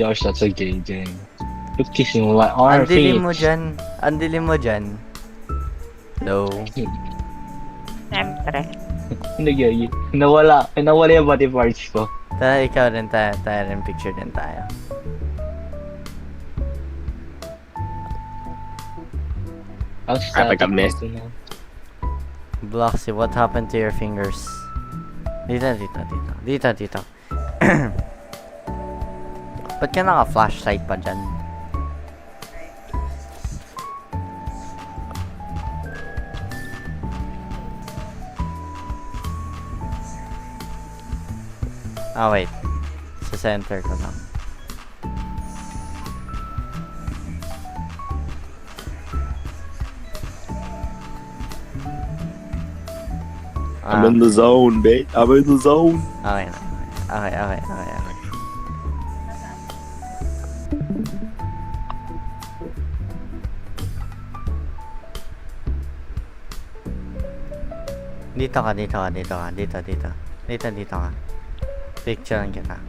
Yosh, that's a gay game. You're kissing my Ang arm dilim feet. mo dyan. Ang dilim mo dyan. Hello. Siyempre. Hindi gay. Nawala yung body parts ko. Tara, ikaw rin tayo. Tayo rin. Picture din tayo. Ang Kapag static kami. nito na. Bloxy, what happened to your fingers? Dito. Ba't ka naka-flashlight pa dyan? Wait. Sa center ko lang. I'm in the zone, babe. I'm in the zone. Okay na. Okay. Dito ka. Dito ka. Picturean kita.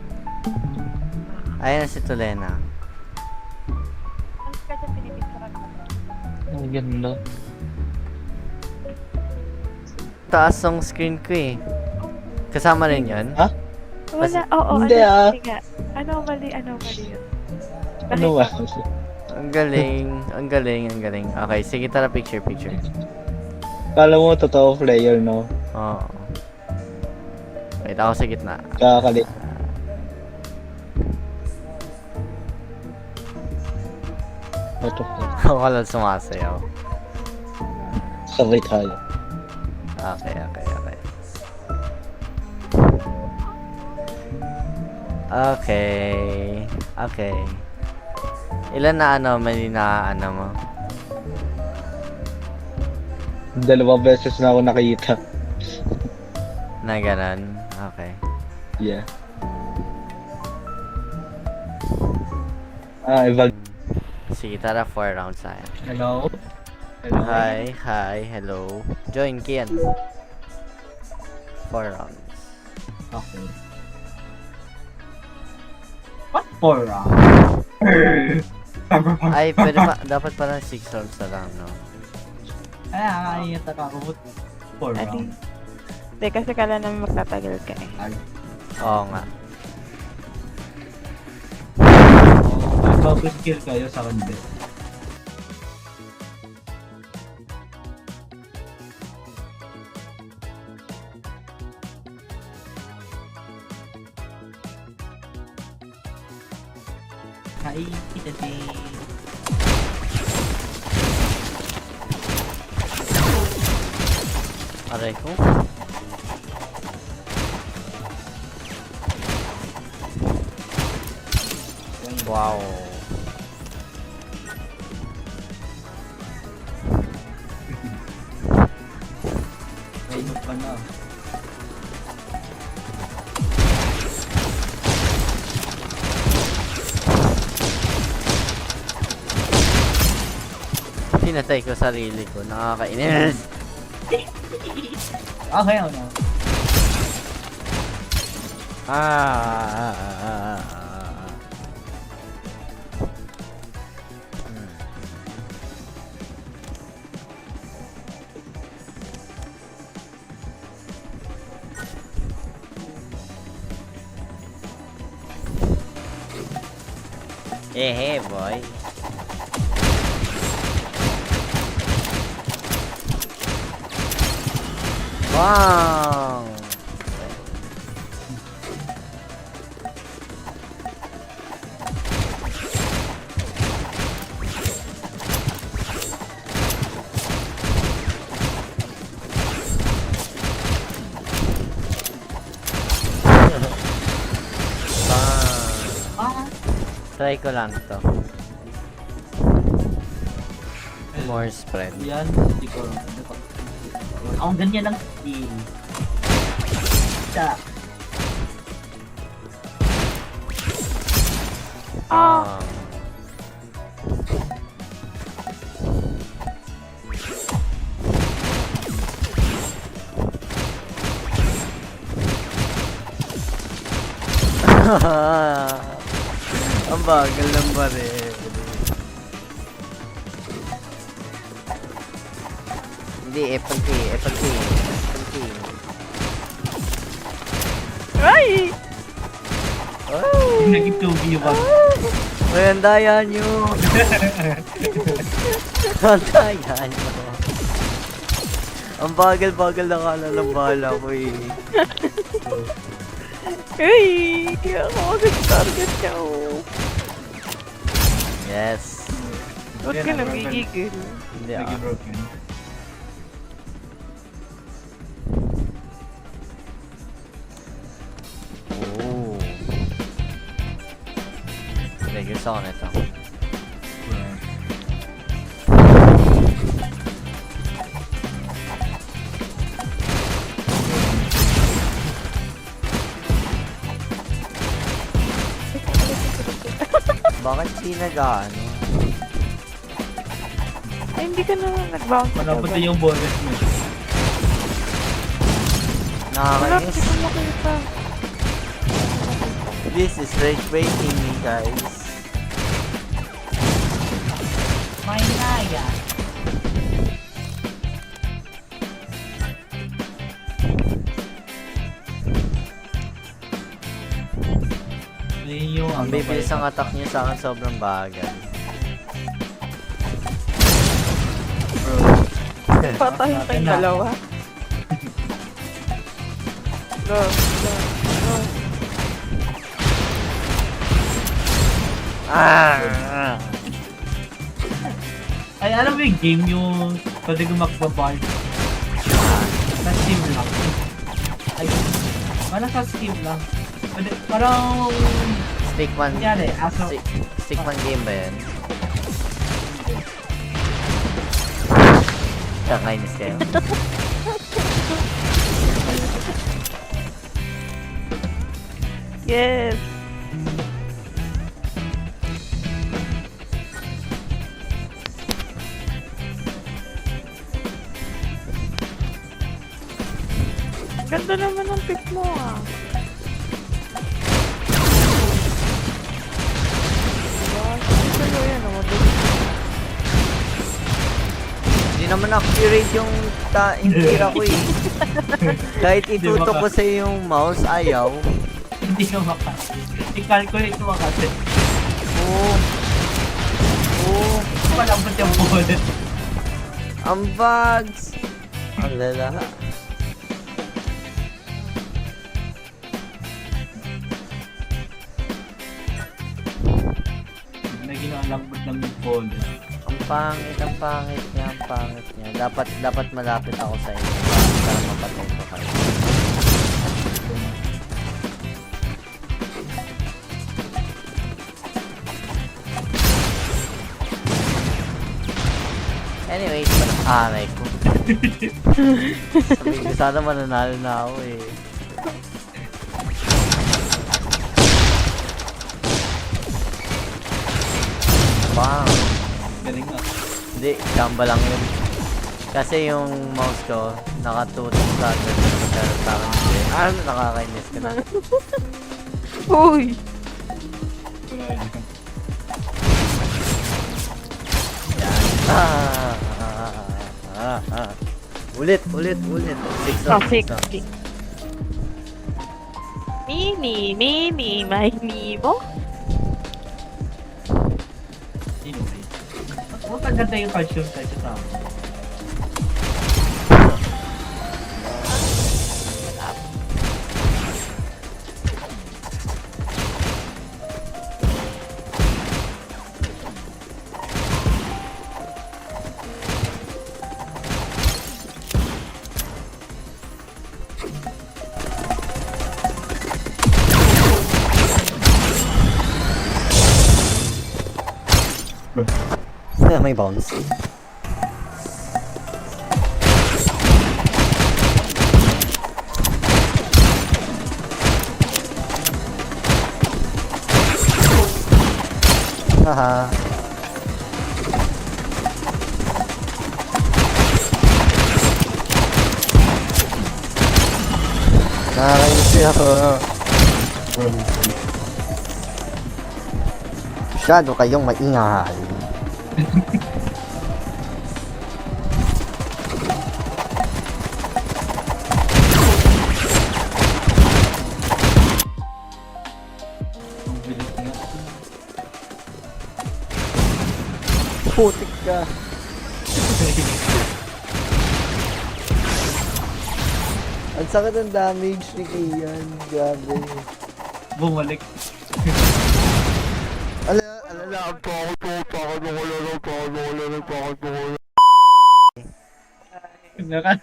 Ayan si Tulena. Ang ganda. Taas ang screen ko eh. Kasama rin yun? Ha? Wala, oo. Hindi, ano, sige. Anomaly yun. Ano ba? Ang galing. Okay, sige tara picture. Kala mo totoo player, no? Oo. Wait, ako sa gitna. Kakali. Ito po. Ako lang sumasayaw. Sabay tayo. Okay. Okay. Ilan na anomaly na mo? 2 beses na ako nakita. Na ganun? Okay. Yeah. Eval. Sige, tara 4 rounds tayo. Hello? Hi, hello. Join Kian. 4 rounds. Okay. What for round? Ay, pwede pa, dapat parang 6 rounds na lang, no? Ay, nakakaiyak ako. 4 rounds. Hindi, kasi kala namin magtatagal ka eh. Oo nga. Mag-skill kayo sa kanya. Hi, kita din. Aray ko. Wow. Ay, pa na. Pinatay ko sarili ko. Nakakainis. Okay, ano? Hey, boy. Wow. Try ko lang to. More spread. Yan, hindi ko. Ang ganyan lang. Sa. Ah. Ang bagal ng baril. Hindi, F&T. Ay! Oh! Naging 2v ba? Ay, ang daya nyo. Ang daya nyo. Ang bagal-bagal na kala ng bala ko eh. Ay! Kaya ako mag-target niya oh. Yes. Ba't ka nagigigil? Hindi Naging ah. broken. Oo. Hindi, gusto ko nito. Bakit di nag-ano? Ay, hindi ka naman nag-bounce. Manapunta yung bonus mo. Wala, Nakakainis. hindi ko makita. This is rage baiting me, guys. May naya. Ang bibilis ang attack niya sa akin sobrang bagal. Patayin kayong dalawa. Go, go, go. Ah! Ay, alam mo yung game yung pwede ko magbabar sa Steam lang. Ay, parang sa Steam lang. Pwede, parang Stickman. nangyari, aso. Stickman game ba yan? Kakainis kayo. Yes. Ganda naman ng pick mo ah. Diba? Sino yan oh? Hindi naman accurate yung tira ko eh. Kahit itutok ko sa yung mouse, ayaw. Hindi ka makasi. I-calculate mo kasi. Oo. Oo. Malambot yung bullet. Ang bugs. Ang lala. Naging ang lambot ng yung bullet. Ang pangit niya. Dapat malapit ako sa inyo para mapatay ko kayo. Anyways, aray ko. Sabi ko sana mananalo na ako eh. Bang! Galing nga. Hindi, chamba lang yun. Kasi yung mouse ko, nakatutok sa agad. Pero parang hindi. Nakakainis ka na. Uy! Ulit. 6 Oh, na. 60. Mini, may Nemo? Anyway. Huwag kaganda yung cartoon tayo sa tao. May bounce. Haha. Nakakainis ako. Masyado kayong maingay. Ang bilis nga. Putik ka. Ang sakit ng damage ni Kian. Grabe. Bumalik. Alala po ako to. Naka,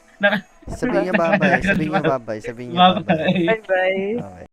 Sabihin niya babay. Sabihin niya babay. Sabihin niya babay. Bye-bye. Bye-bye. Okay.